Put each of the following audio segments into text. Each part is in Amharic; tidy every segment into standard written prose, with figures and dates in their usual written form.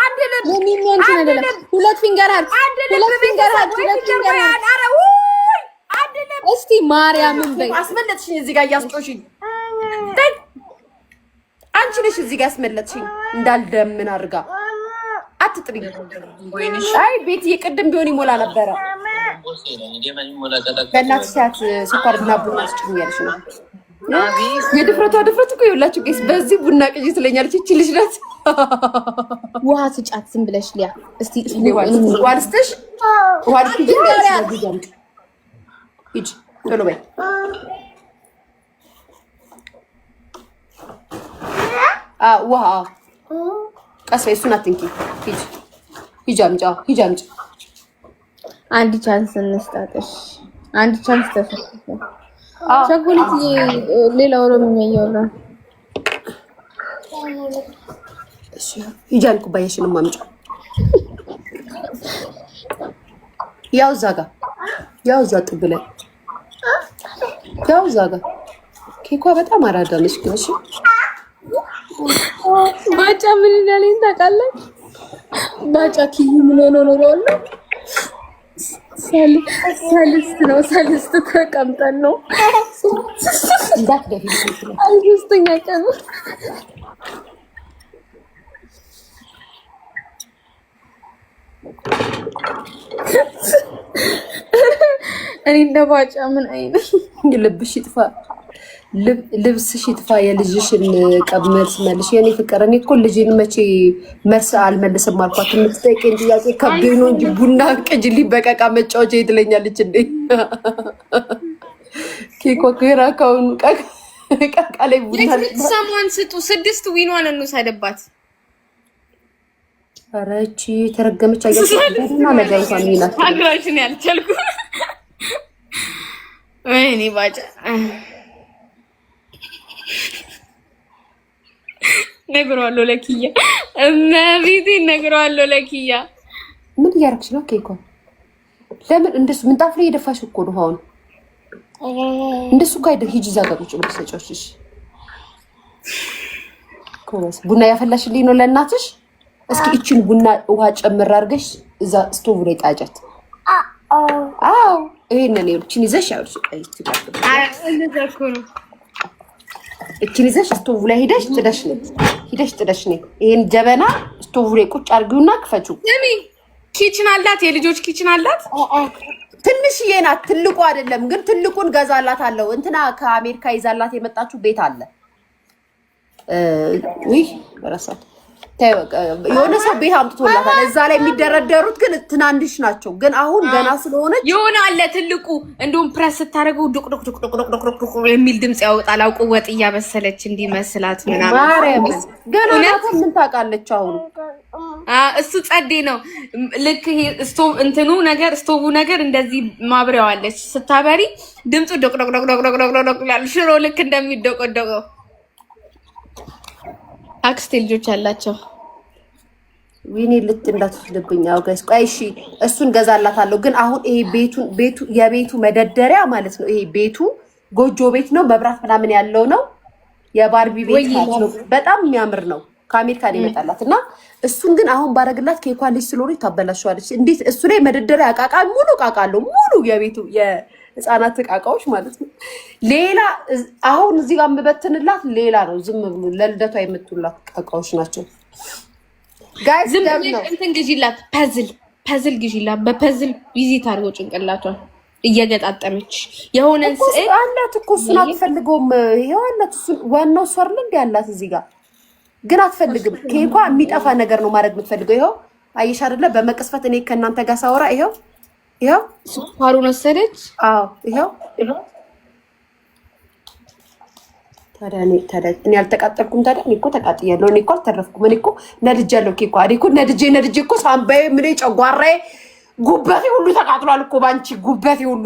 አንድ ልብ ሁለት ፊንገር ሃርት እስቲ ማርያምን በይ አስመለጥሽኝ። እዚህ ጋር እያስጮሽኝ አንቺ ነሽ እዚህ ጋር ያስመለጥሽኝ። እንዳልደምን አድርጋ አትጥሪ። አይ ቤት የቅድም ቢሆን ይሞላ ነበረ። በእናትሽ ሰዓት ስኳርና ቡና ስጭኝ ያለሽ ነው። የድፍረቷ ድፍረት እኮ ይኸውላችሁ ቄስ በዚህ ቡና ቅጂ ትለኛለች። እቺ ልጅ ናት። ውሃ ስጫት ዝም ብለሽ ሊያ እስቲ ውሃ ልስጥሽ። ውሃ ልስጥሽ ሂጂ ቶሎ በይ። ውሃ ቀስ በይ። እሱን አትንኪ። ሂጂ አምጪ። ሂጂ አምጪ። አንድ ቻንስ እንስጣጥሽ። አንድ ቻንስ ተሰጥቶ ሸጉሊት ሌላ ኦሮምኛ እያወራ እሺ ሂጂ አልኩ። ባይሽንም አምጪ። ያው እዛ ጋር ያው እዛ ጥግ ላይ ያው እዛ ጋር ኬኳ በጣም አራዳ ነች። ግን እሺ ባጫ ምን እንዳለኝ ታውቃለህ? ባጫ ኪዩ ምን ሆኖ ነው ነው ሰልስት ተቀምጠን ነው እንዳትደፊ አምስተኛ ቀን እኔ እንደባጫ ምን አይነት ልብሽ ይጥፋ፣ ልብስሽ ይጥፋ። የልጅሽን ቀብመት መልሽ። የኔ ፍቅር እኔ እኮ ልጅን መቼ መልስ አልመልስም አልኳት። የምትጠይቀኝ ጥያቄ ከብዶኝ ነው እንጂ ቡና ቅጅልኝ በቀቃ መጫወቻ ትለኛለች እንዴ? ኬኮ ከራካውን ቀቃ ላይ ቡና ሰሞን ስጡ 6 ዊኗን እንውሰድባት። ኧረ እቺ ተረገመች አያችሁና መጋይቷን ይናት አግራሽን ያልቻልኩ ወይኔ ባጫ ነግሯለሁ ለኪያ እመቤቴ ነግሯለሁ ለኪያ። ምን እያደረግሽ ነው? ኬኮ ለምን እንደሱ ምንጣፍ ላይ የደፋሽ እኮ ነው። አሁን እንደሱ ጋር ሂጂ እዛ ጋር ቁጭ ብለሽ ተጫውችሽ። ኮስ ቡና ያፈላሽልኝ ነው ለእናትሽ። እስኪ እቺን ቡና ውሃ ጨምር አድርገሽ እዛ ስቶቭ ላይ ጣጫት። አዎ ይሄንን እቺን ይዘሽ ያውልሽ። እንደዛ እኮ ነው። እቺን ይዘሽ ስቶቭ ላይ ሄደሽ ጥደሽ ነይ። ይሄን ጀበና ስቶቭ ላይ ቁጭ አድርጊውና ክፈቹ። ስሚ ኪችን አላት፣ የልጆች ኪችን አላት። ትንሽዬ ናት፣ ትልቁ አይደለም። ግን ትልቁን ገዛላታለሁ። እንትና ከአሜሪካ ይዛላት የመጣችው ቤት አለ። ውይ በረሳት የሆነ ሰው ቤት አምጥቶላታል። እዛ ላይ የሚደረደሩት ግን ትናንሽ ናቸው። ግን አሁን ገና ስለሆነች የሆነ አለ ትልቁ። እንደውም ፕረስ ስታደርገው ዱቅ ዱቅ ዱቅ ዱቅ ዱቅ ዱቅ ዱቅ የሚል ድምጽ ያወጣል። አውቁ ወጥ እያበሰለች እንዲመስላት ምናምን። ማርያም ገና ምን ታውቃለች አሁን። እሱ ጸዴ ነው። ልክ ይሄ ስቶቭ እንትኑ ነገር ስቶቭ ነገር እንደዚህ ማብሪያዋለች። ስታበሪ ድምጹ ዱቅ ዱቅ ዱቅ ዱቅ ዱቅ ዱቅ ይላል። ሽሮ ልክ እንደሚደቆደቀው። አክስቴ ልጆች አላቸው። ዊኒ ልት እንዳትወስድብኝ። አው ጋይስ ቆይ እሺ፣ እሱን ገዛላታለሁ። ግን አሁን ይሄ የቤቱ መደርደሪያ ማለት ነው። ይሄ ቤቱ ጎጆ ቤት ነው፣ መብራት ምናምን ያለው ነው። የባርቢ ቤት ነው። በጣም የሚያምር ነው። ከአሜሪካ ነው የመጣላት እና እሱን ግን አሁን ባረግላት ኬኳ ልጅ ስለሆነች ታበላሸዋለች። እንዴት እሱ ላይ መደርደሪያ ዕቃ ሙሉ ዕቃ አለው። ሙሉ የቤቱ የህፃናት ዕቃዎች ማለት ነው። ሌላ አሁን እዚህ ጋር የምበትንላት ሌላ ነው። ዝም ብሎ ለልደቷ የምትውላት ዕቃዎች ናቸው። ጋይስ ዝም ብለሽ እንትን ግዢላት፣ ፐዝል ግዢላት። በፐዝል ቪዚት አድርገው ጭንቅላቷን እየገጣጠመች የሆነን ስዕል አላት እኮ እሱን አትፈልገውም። ይሄው አላት እሱ ዋናው እሱ አይደል እንዴ ያላት እዚህ ጋር ግን አትፈልግም። ኬኳ የሚጠፋ ነገር ነው ማድረግ የምትፈልገው። ይሄው አየሽ አይደለ? በመቅስፈት እኔ ከእናንተ ጋር ሳወራ ይሄው ስኳሩን ወሰደች። አዎ ይሄው ታዲያ እኔ አልተቃጠልኩም። ታዲያ እኔ እኮ ተቃጥያለሁ። እኔ እኮ አልተረፍኩም። እኔ እኮ ነድጃለሁ። ኬኳ እኔ እኮ ነድጄ እኮ ሳምባዬ ምን ጨጓራዬ ጉበቴ ሁሉ ተቃጥሏል እኮ ባንቺ ጉበቴ ሁሉ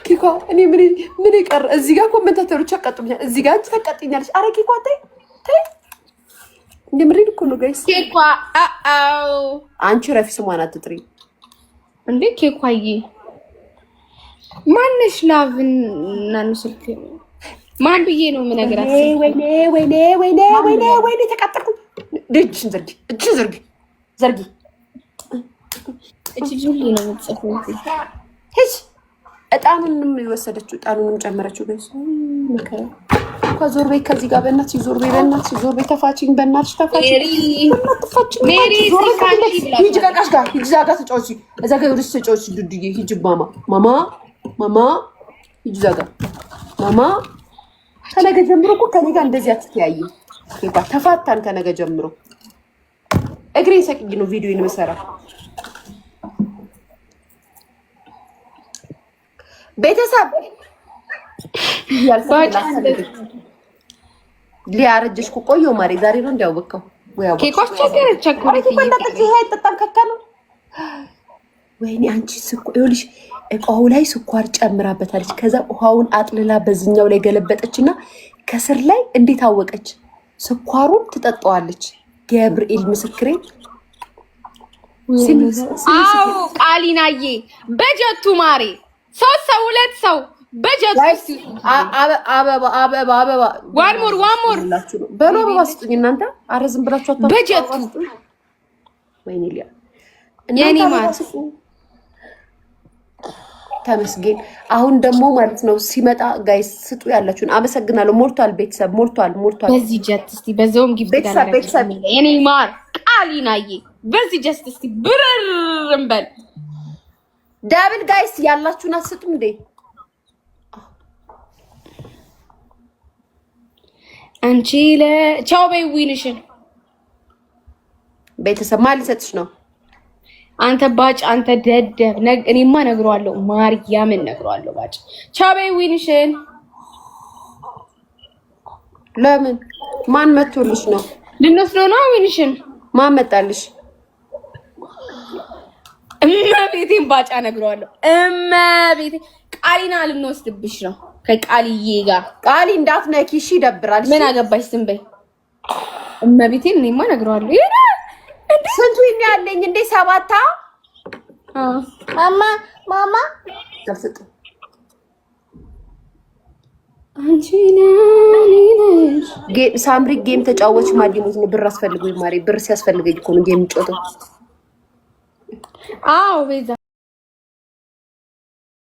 ኬኳ እኔ ምን ይቀር እዚህ ጋር ኮሜንታተሮች አቃጥሉኛል። እዚህ ጋር አንቺ ታቃጥኛለሽ። አረ ኬኳ ተይ እንደምሪን እኮ ነው ጋይስ። ኬኳ አንቺ ረፊ ስሟን አትጥሪ እንዴ ኬኳዬ ማንሽ ላቭን እናኑ ስልክ ማን ብዬ ነው የምነግራት? ወይኔ ተቃጠልኩ። እጅሽን ዘርጊ እቺ ጁሊ ነው የምትጽፈው። ሂጅ። እጣኑንም የወሰደችው እጣኑንም ጨመረችው። ጋይስ መከራ እንኳን ዞር በይ ከዚህ ጋር በእናትሽ ዞር በይ ተፋችኝ፣ በእናትሽ ተፋችኝ። ሜሪ ሂጅ በቃሽ ጋር ሂጅ። እዛ ጋር ተጫወቺ፣ እዛ ጋር ወደሽ ተጫወቺ። ዱዱዬ ሂጅ። ማማ ሂጅ እዛ ጋር ማማ። ከነገ ጀምሮ እኮ ከኔ ጋር እንደዚህ አትተያይም። ተፋታን ከነገ ጀምሮ። እግሬን ሰቅዬ ነው ቪዲዮ የምሰራ። ቤተሰብ ሊያረጀሽ እኮ ቆየሁ ማሬ። ዛሬ ነው እንዲያወቀው ኬኮች ቸኮሌት አይጠጣም ከካ ነው። ወይኔ አንቺ ይኸውልሽ እቃው ላይ ስኳር ጨምራበታለች። ከዛ ውሃውን አጥልላ በዚህኛው ላይ ገለበጠችና ከስር ላይ እንዴት አወቀች? ስኳሩን ትጠጣዋለች። ገብርኤል ምስክሬ። አዎ ቃሊናዬ በጀቱ ማሬ 3 ሰው 2 ሰው በጀቱ አበባ ዋን ሞር በሎ አበባ ስጡኝ እናንተ። ኧረ ዝም ብላችሁ አታውቁ። በጀቱ ወይኔ ሊያ የኔ ማር ተመስገን። አሁን ደግሞ ማለት ነው ሲመጣ ጋይስ ስጡ ያላችሁን። አመሰግናለሁ። ሞልቷል፣ ቤተሰብ ሞልቷል። በዚህ ጀት እስቲ በዛውም ጊፍት ቤተሰብ የኔ ማር ቃሊናዬ በዚህ ጀት እስቲ ብርር እንበል። ዳብል ጋይስ ያላችሁን አትሰጡም እንዴ? አንቺ ለቻው በይ ዊንሽን ቤተሰብ ማን ሊሰጥሽ ነው? አንተ ባጭ፣ አንተ ደደብ። እኔማ ነግሯለሁ፣ ማርያምን ነግሯለሁ። ባጭ ቻው በይ ዊንሽን። ለምን ማን መቶልሽ ነው? ልንወስደው ነው ዊንሽን። ማን መጣልሽ? እመቤቴን ባጫ ነግሯለሁ። እመቤቴ ቃሊና ልንወስድብሽ ነው ከቃልዬ ጋር። ቃሊ እንዳትነኪ እሺ፣ ይደብራል። ምን አገባሽ? ዝም በይ እመቤቴን። እኔማ ነግሯለሁ። ስንቱ ያለኝ እንዴ? 7 ማማ አልሰጥም። አንቺ ነሽ ሳምሪ ጌም ተጫወች። ማዲሞት ነው ብር አስፈልገኝ ማሪ። ብር ሲያስፈልገኝ እኮ ነው ጌም የምጫወተው። አዎ ቤዛ